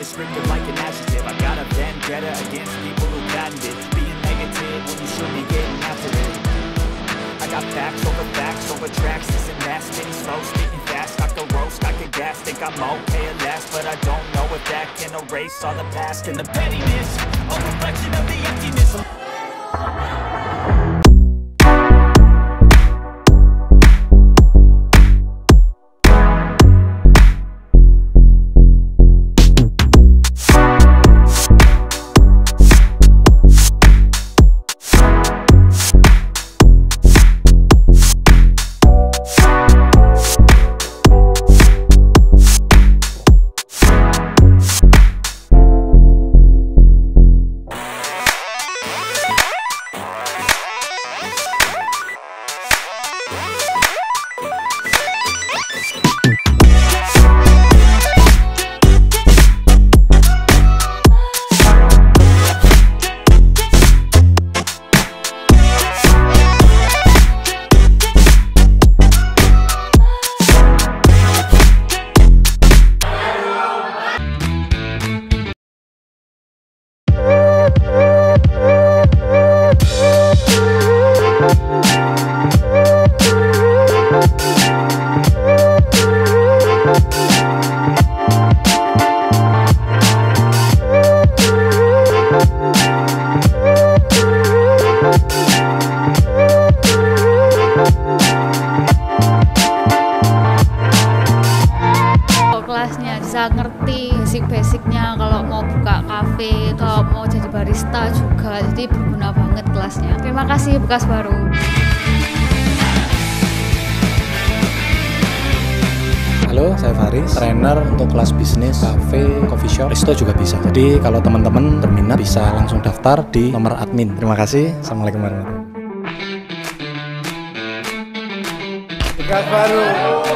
Descriptive like an adjective. I got a vendetta against people who patent it. Being negative when you should be getting after it. I got facts over tracks. This and that, spitting slow, spitting fast. I could roast, I could gas. Think I'm okay at last, but I don't know if that can erase all the past. And the pettiness, a reflection of the emptiness. Bisa ngerti basic-basicnya kalau mau buka kafe, kalau mau jadi barista juga, jadi berguna banget kelasnya. Terima kasih Bekas Baru. Halo, saya Faris, trainer untuk kelas bisnis, cafe, coffee shop, resto juga bisa. Jadi kalau teman-teman berminat bisa langsung daftar di nomor admin. Terima kasih. Assalamualaikum warahmatullahi wabarakatuh. Bekas Baru.